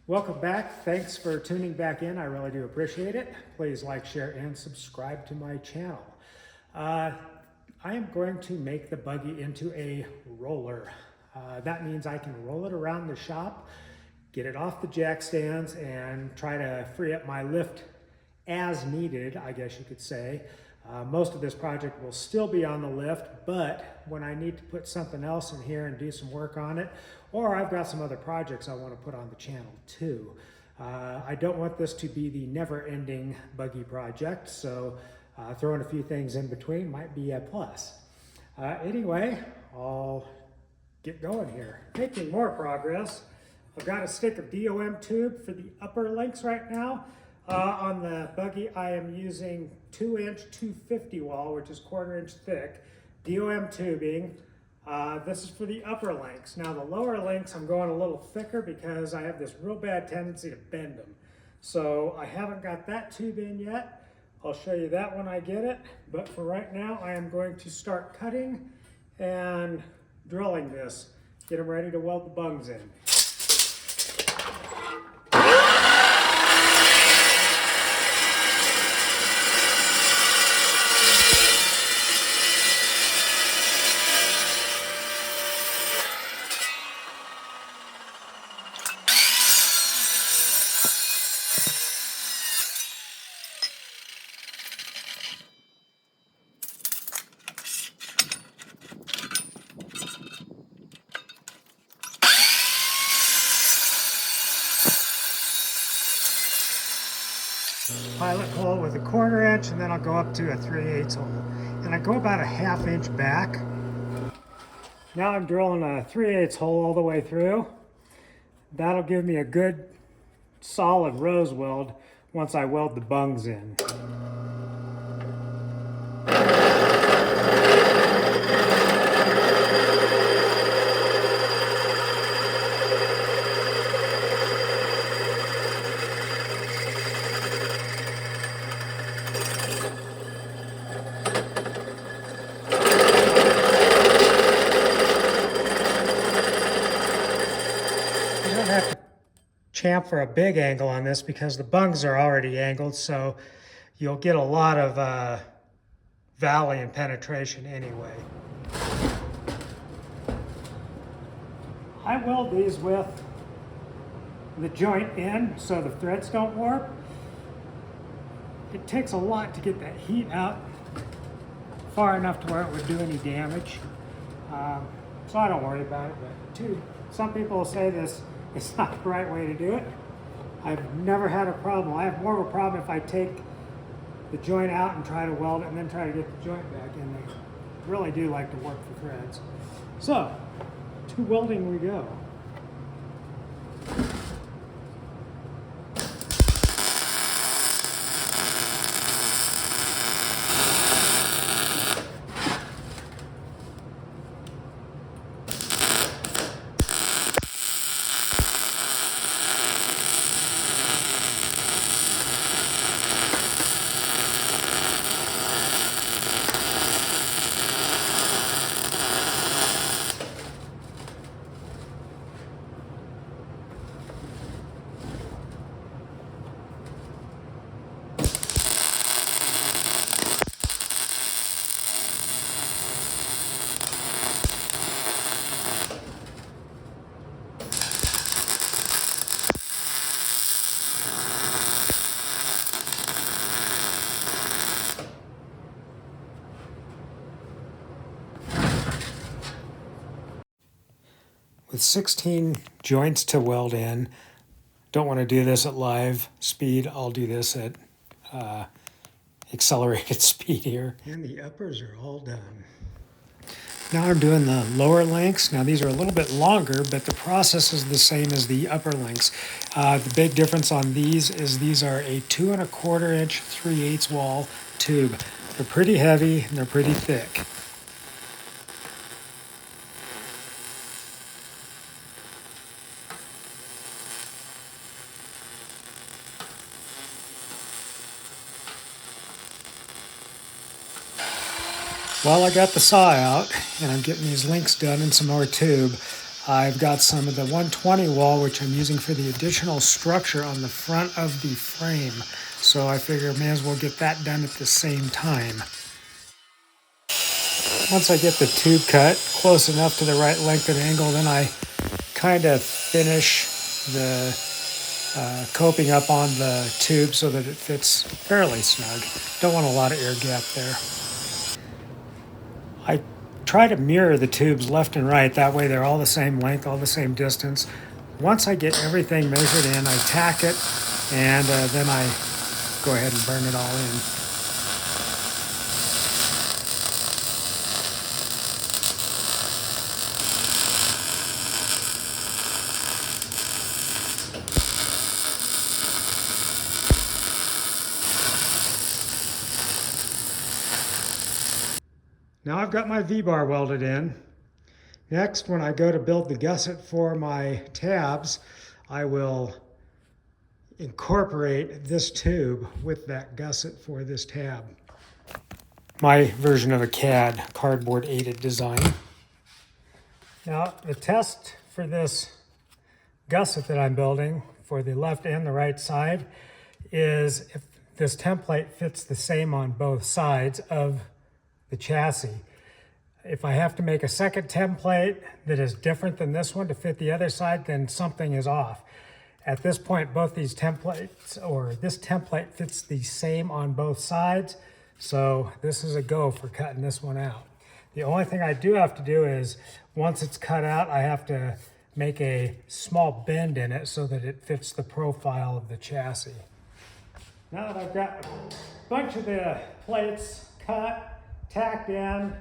Welcome back. Thanks for tuning back in. I really do appreciate it. Please like, share, and subscribe to my channel. I am going to make the buggy into a roller. That means I can roll it around the shop, get it off the jack stands, and try to free up my lift as needed, I guess you could say. Most of this project will still be on the lift, but when I need to put something else in here and do some work on it, or I've got some other projects I want to put on the channel too. I don't want this to be the never-ending buggy project, so throwing a few things in between might be a plus. Anyway, I'll get going here. Making more progress. I've got a stick of DOM tube for the upper links right now. On the buggy, I am using 2-inch 250 wall, which is 1/4 inch thick, DOM tubing. This is for the upper links. Now the lower links, I'm going a little thicker because I have this real bad tendency to bend them. So I haven't got that tube in yet. I'll show you that when I get it. But for right now, I am going to start cutting and drilling this. Get them ready to weld the bungs in. Pilot hole with a 1/4 inch, and then I'll go up to a 3/8 hole. And I go about a 1/2 inch back. Now I'm drilling a 3/8 hole all the way through. That'll give me a good solid rose weld once I weld the bungs in. Have to champ for a big angle on this because the bungs are already angled, so you'll get a lot of valley and penetration anyway. I weld these with the joint in so the threads don't warp. It takes a lot to get that heat out far enough to where it would do any damage. So I don't worry about it, but some people say this it's not the right way to do it. I've never had a problem. I have more of a problem if I take the joint out and try to weld it and then try to get the joint back in. They really do like to work the threads. So, to welding we go. With 16 joints to weld in, don't want to do this at live speed. I'll do this at accelerated speed here. And the uppers are all done. Now I'm doing the lower links. Now these are a little bit longer, but the process is the same as the upper links. The big difference on these is these are a 2 1/4 inch 3/8 wall tube. They're pretty heavy and they're pretty thick. While I got the saw out and I'm getting these links done and some more tube, I've got some of the 120 wall, which I'm using for the additional structure on the front of the frame. So I figure may as well get that done at the same time. Once I get the tube cut close enough to the right length and angle, then I kind of finish the coping up on the tube so that it fits fairly snug. Don't want a lot of air gap there. I try to mirror the tubes left and right. That way they're all the same length, all the same distance. Once I get everything measured in, I tack it, and then I go ahead and burn it all in. Now I've got my V-bar welded in. Next, when I go to build the gusset for my tabs, I will incorporate this tube with that gusset for this tab. My version of a CAD, cardboard aided design. Now the test for this gusset that I'm building for the left and the right side is if this template fits the same on both sides of the chassis. If I have to make a second template that is different than this one to fit the other side, then something is off. At this point, both these templates, or this template fits the same on both sides, so this is a go for cutting this one out. The only thing I do have to do is, once it's cut out, I have to make a small bend in it so that it fits the profile of the chassis. Now that I've got a bunch of the plates cut, tacked in,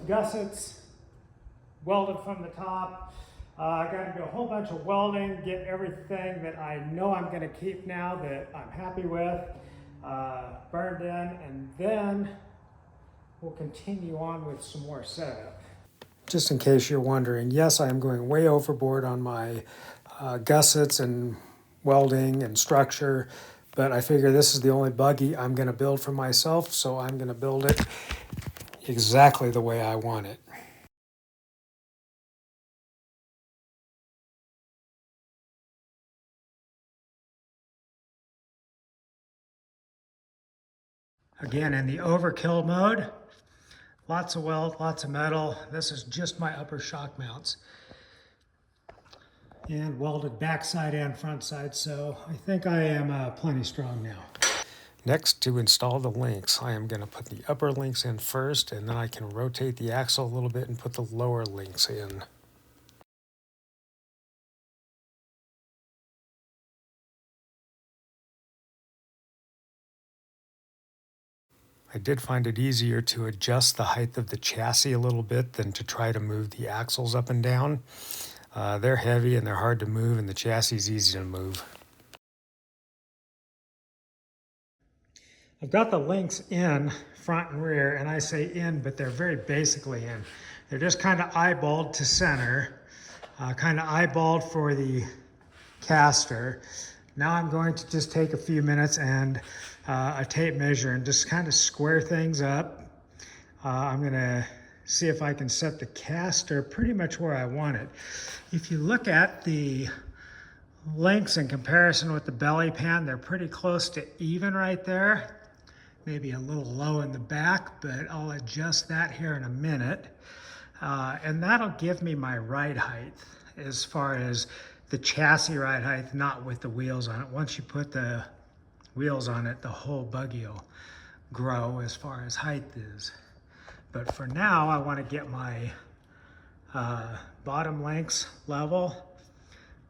gussets welded from the top, I got to do a whole bunch of welding, get everything that I know I'm going to keep now that I'm happy with burned in, and then we'll continue on with some more setup. Just in case you're wondering, yes, I am going way overboard on my gussets and welding and structure, but I figure this is the only buggy I'm going to build for myself, so I'm going to build it exactly the way I want it. Again, in the overkill mode, lots of weld, lots of metal. This is just my upper shock mounts. And welded backside and front side, so I think I am plenty strong now. Next, to install the links, I am going to put the upper links in first, and then I can rotate the axle a little bit and put the lower links in. I did find it easier to adjust the height of the chassis a little bit than to try to move the axles up and down. They're heavy and they're hard to move, and the chassis is easy to move. I've got the links in front and rear, and I say in, but they're very basically in. They're just kind of eyeballed to center, kind of eyeballed for the caster. Now I'm going to just take a few minutes and a tape measure and just kind of square things up. I'm going to see if I can set the caster pretty much where I want it. If you look at the lengths in comparison with the belly pan, they're pretty close to even right there. Maybe a little low in the back, but I'll adjust that here in a minute. And that'll give me my ride height as far as the chassis ride height, not with the wheels on it. Once you put the wheels on it, the whole buggy will grow as far as height is. But for now, I want to get my bottom lengths level.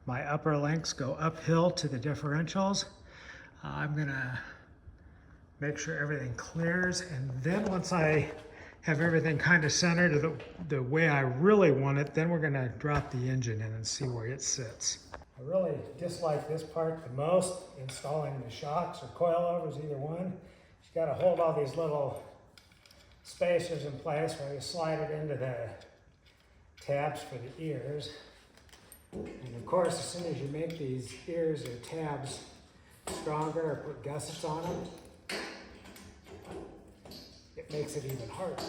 My upper lengths go uphill to the differentials. I'm gonna make sure everything clears, and then once I have everything kind of centered the way I really want it, then we're gonna drop the engine in and see where it sits. I really dislike this part the most, installing the shocks or coilovers, either one. You gotta hold all these little spacers in place where you slide it into the tabs for the ears. And of course, as soon as you make these ears or tabs stronger or put gussets on them, it makes it even harder.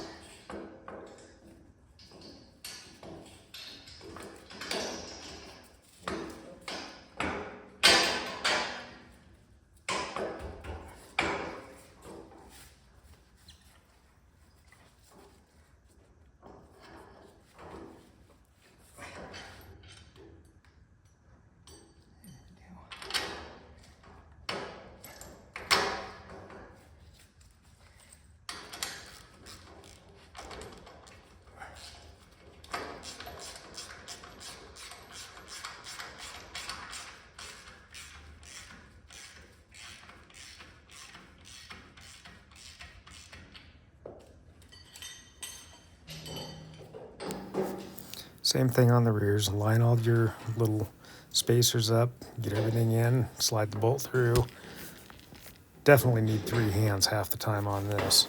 Same thing on the rears. Line all your little spacers up, get everything in, slide the bolt through. Definitely need 3 hands half the time on this.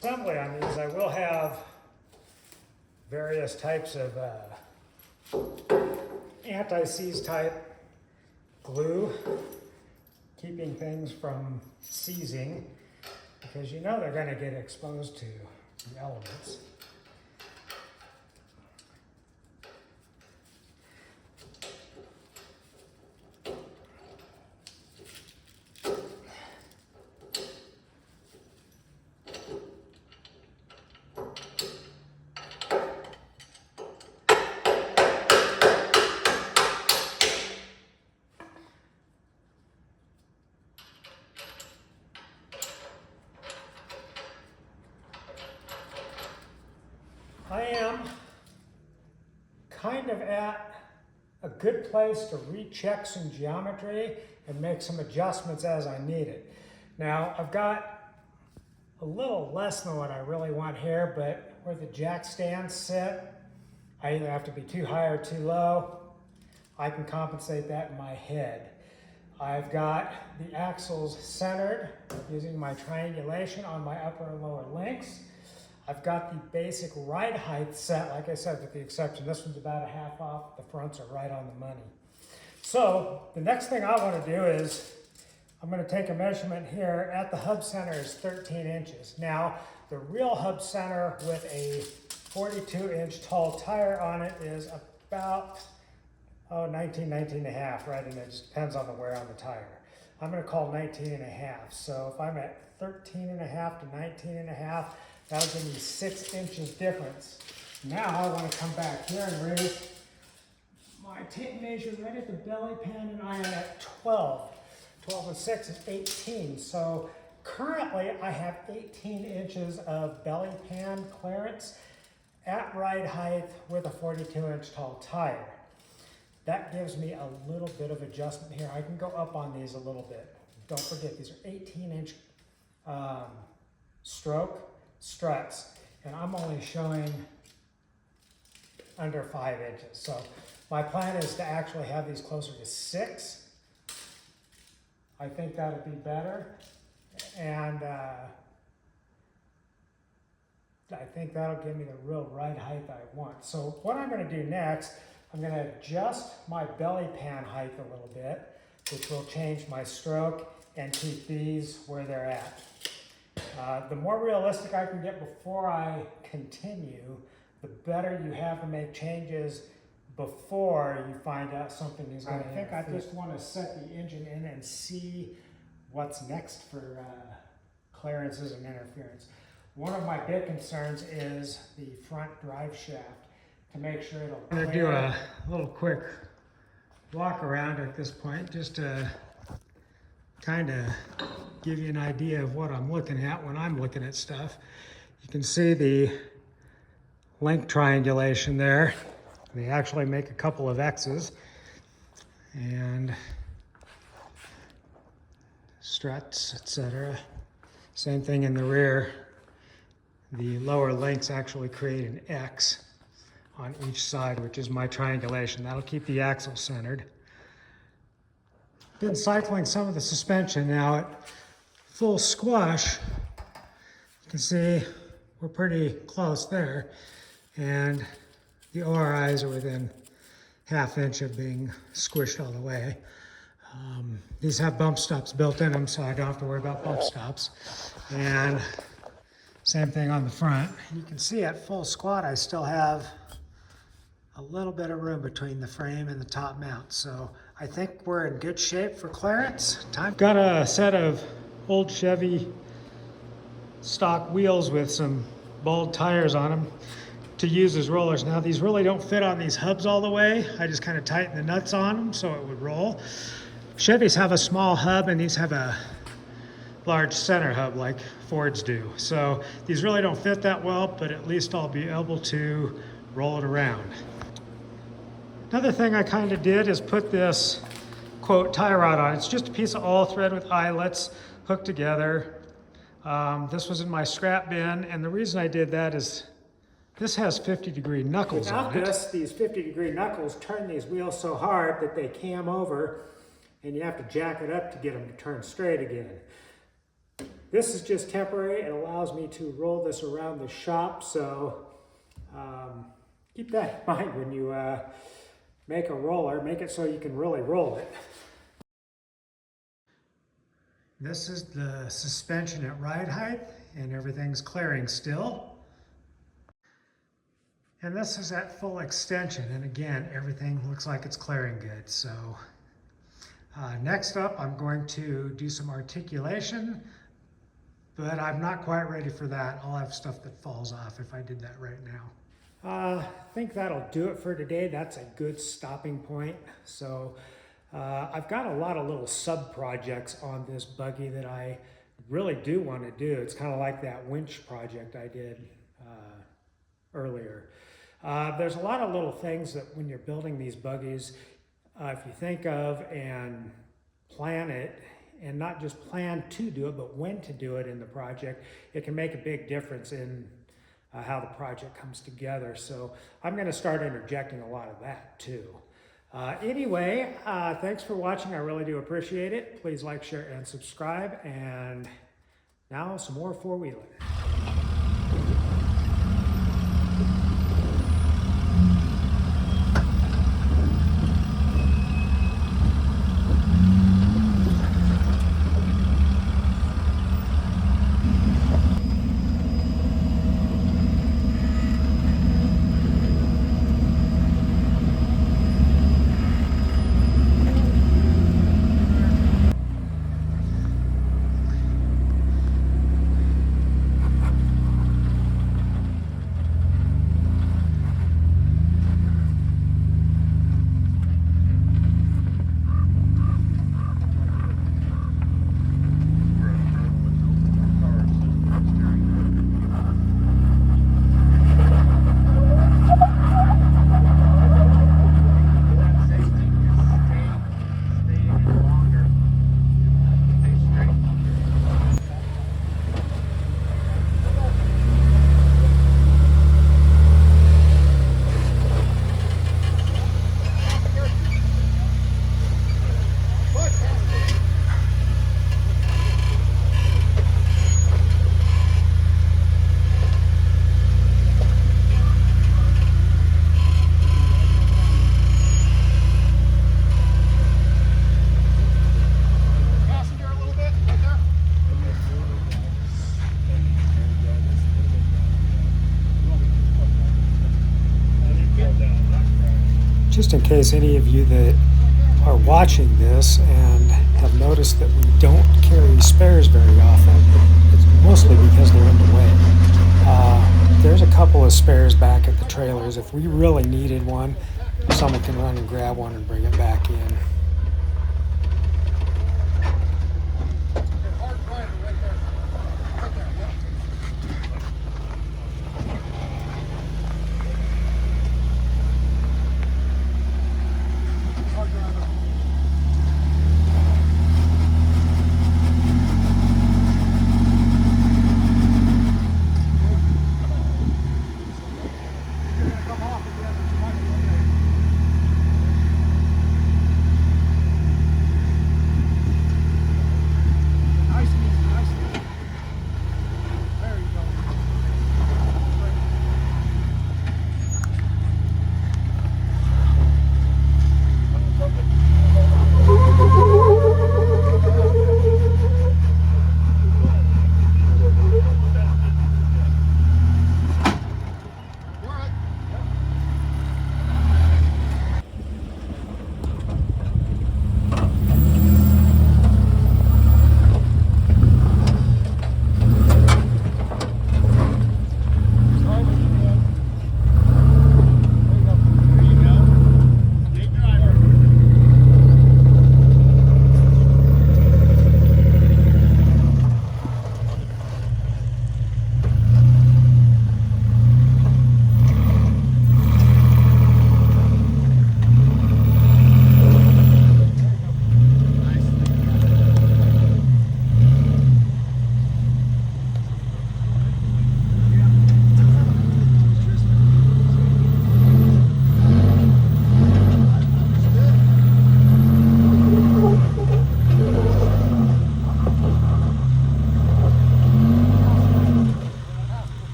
Assembly on these, I will have various types of anti-seize type glue, keeping things from seizing, because you know they're going to get exposed to the elements. I am kind of at a good place to recheck some geometry and make some adjustments as I need it. Now, I've got a little less than what I really want here, but where the jack stands sit, I either have to be too high or too low. I can compensate that in my head. I've got the axles centered using my triangulation on my upper and lower links. I've got the basic ride height set, like I said, with the exception, this one's about a half off, the fronts are right on the money. So the next thing I want to do is, I'm going to take a measurement here. At the hub center is 13 inches. Now, the real hub center with a 42-inch tall tire on it is about 19 and a half, right? And it just depends on the wear on the tire. I'm going to call 19 and a half. So if I'm at 13 and a half to 19 and a half, that'll give me 6 inches difference. Now I want to come back here and raise my tape measure right at the belly pan, and I am at 12. 12 and 6 is 18. So currently I have 18 inches of belly pan clearance at ride height with a 42-inch tall tire. That gives me a little bit of adjustment here. I can go up on these a little bit. Don't forget, these are 18-inch stroke struts, and I'm only showing under 5 inches. So my plan is to actually have these closer to 6. I think that'll be better, and I think that'll give me the real ride height I want. So what I'm going to do next, I'm going to adjust my belly pan height a little bit, which will change my stroke and keep these where they're at. The more realistic I can get before I continue, the better you have to make changes before you find out something is going to interfere. I think I just want to set the engine in and see what's next for clearances and interference. One of my big concerns is the front drive shaft, to make sure it'll clear. I'm going to do a little quick walk around at this point, just to kind of give you an idea of what I'm looking at when I'm looking at stuff. You can see the link triangulation there. They actually make a couple of X's, and struts, etc. Same thing in the rear. The lower links actually create an X on each side, which is my triangulation. That'll keep the axle centered. Been cycling some of the suspension now at full squash. You can see we're pretty close there, and the ORIs are within ½ inch of being squished all the way. These have bump stops built in them, so I don't have to worry about bump stops. And same thing on the front. You can see at full squat I still have a little bit of room between the frame and the top mount. So I think we're in good shape for clearance. Got a set of old Chevy stock wheels with some bold tires on them to use as rollers. Now these really don't fit on these hubs all the way. I just kind of tighten the nuts on them so it would roll. Chevys have a small hub, and these have a large center hub like Fords do. So these really don't fit that well, but at least I'll be able to roll it around. Another thing I kind of did is put this quote tie rod on. It's just a piece of all thread with eyelets hooked together. This was in my scrap bin, and the reason I did that is this has 50-degree knuckles on it. Without this, these 50-degree knuckles turn these wheels so hard that they cam over, and you have to jack it up to get them to turn straight again. This is just temporary. It allows me to roll this around the shop, so keep that in mind when you make a roller. Make it so you can really roll it. This is the suspension at ride height, and everything's clearing still. And this is at full extension, and again, everything looks like it's clearing good. So next up, I'm going to do some articulation, but I'm not quite ready for that. I'll have stuff that falls off if I did that right now. I think that'll do it for today. That's a good stopping point. So I've got a lot of little sub-projects on this buggy that I really do want to do. It's kind of like that winch project I did earlier. There's a lot of little things that when you're building these buggies, if you think of and plan it, and not just plan to do it, but when to do it in the project, it can make a big difference in how the project comes together. So I'm going to start interjecting a lot of that too. Anyway, thanks for watching. I really do appreciate it. Please like, share, and subscribe. And now some more four-wheeling. Just in case any of you that are watching this and have noticed that we don't carry spares very often, it's mostly because they're in the way. There's a couple of spares back at the trailers. If we really needed one, someone can run and grab one and bring it back in.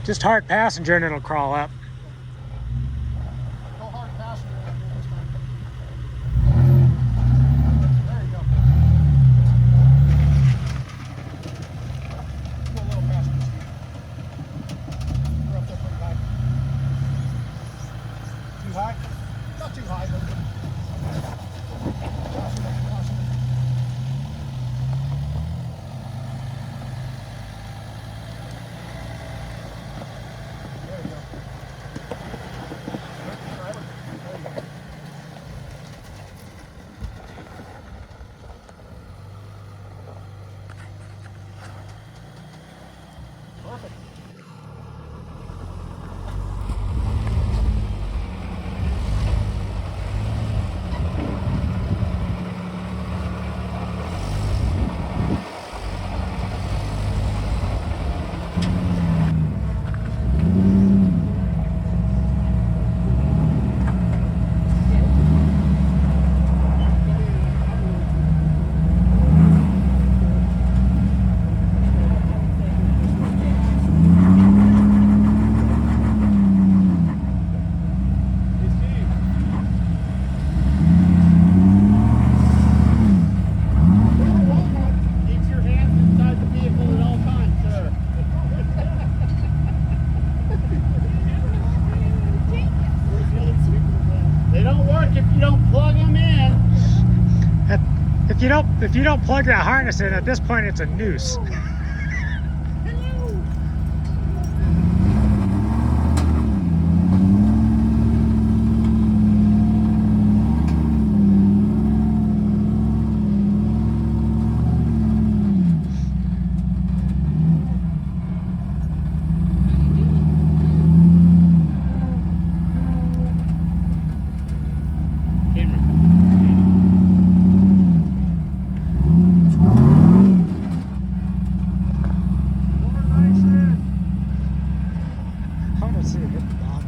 Just hard passenger and it'll crawl up. Go hard passenger this time. There you go. Go a little faster, Steve. You're up there pretty high. Too high? Not too high, but faster. There you go. Driver. There you go. Perfect. Keep your hands inside the vehicle at all times, sir. They don't work if you don't plug them in. If you don't plug that harness in, at this point it's a noose. I want to see it hit the bottom.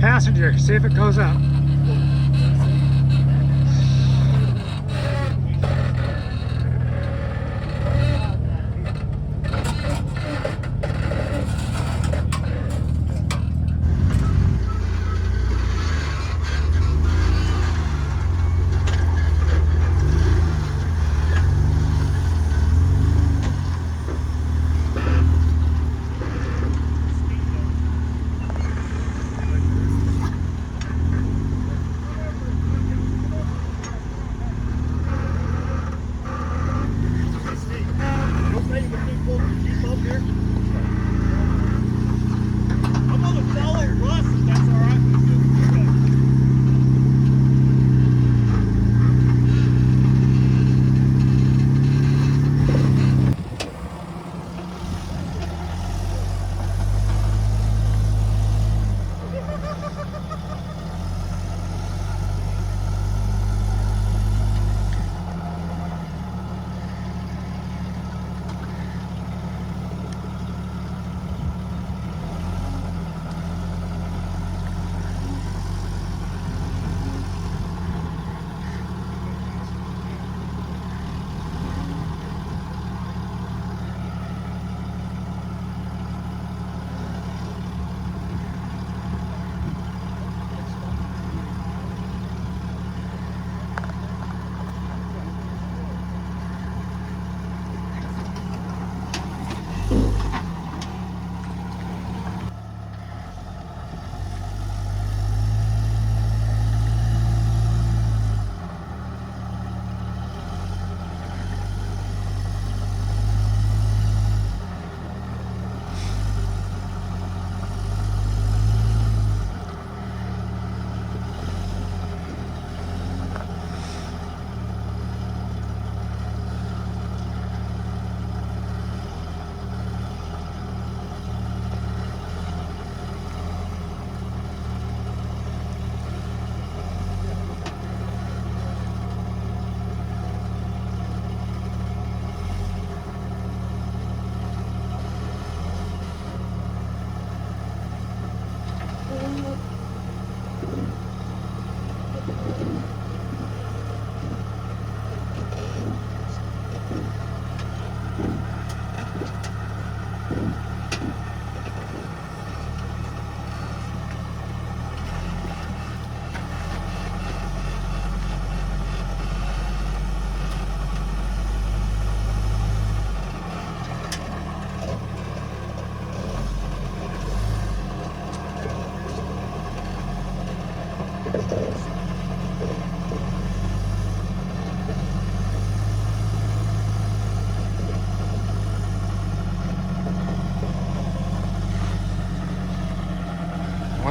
Passenger, see if it goes up.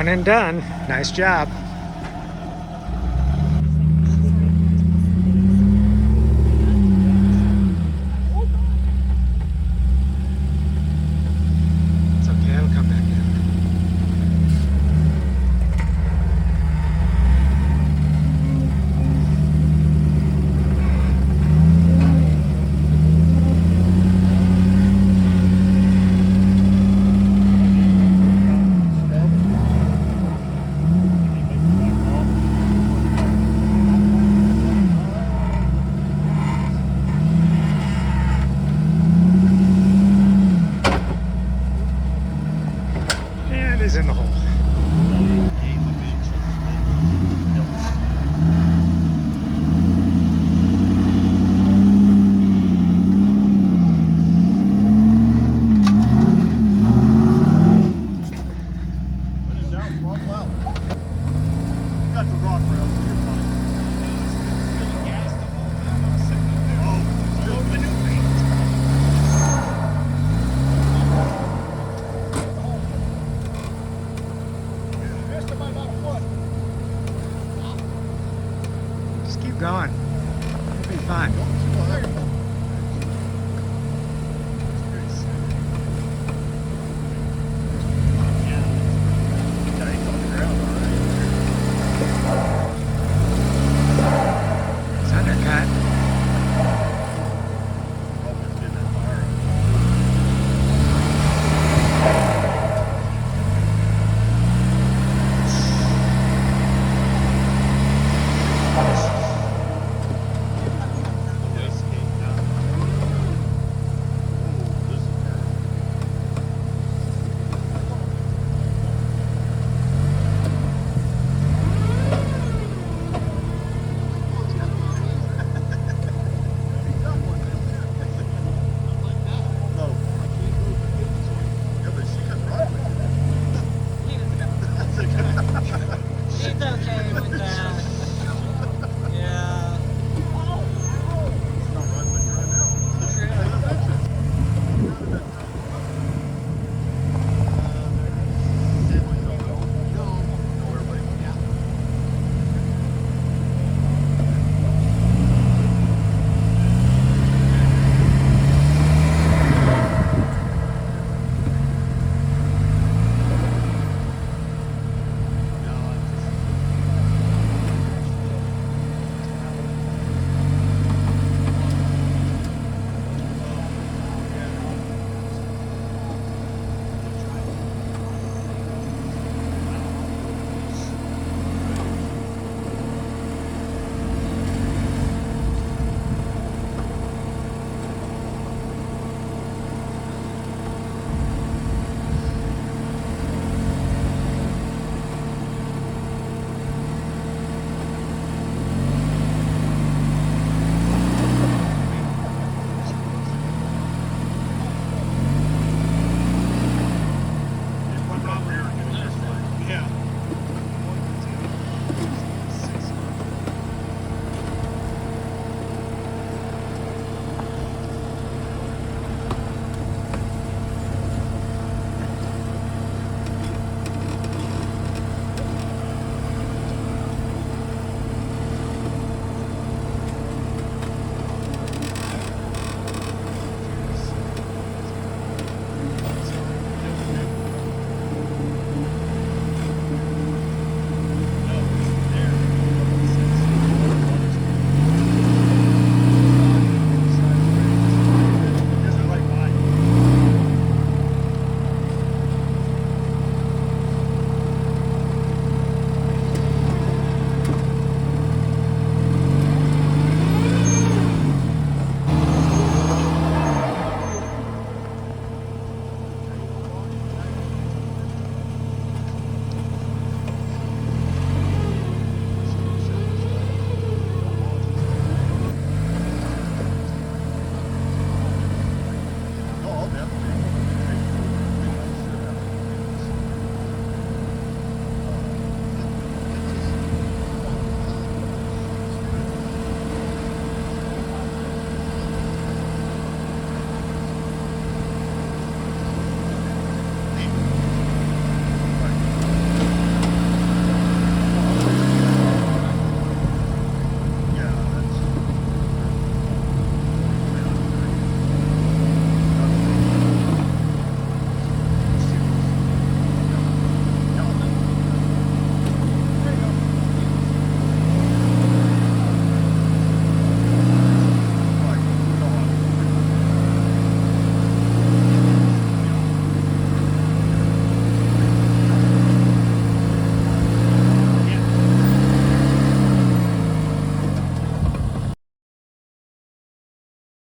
One and done. Nice job. It's okay, it'll come back in. And he's in the hole. Got the rock rail, so you're fine. Missed it by about a foot. Just keep going. It'll be fine. Well, there you go.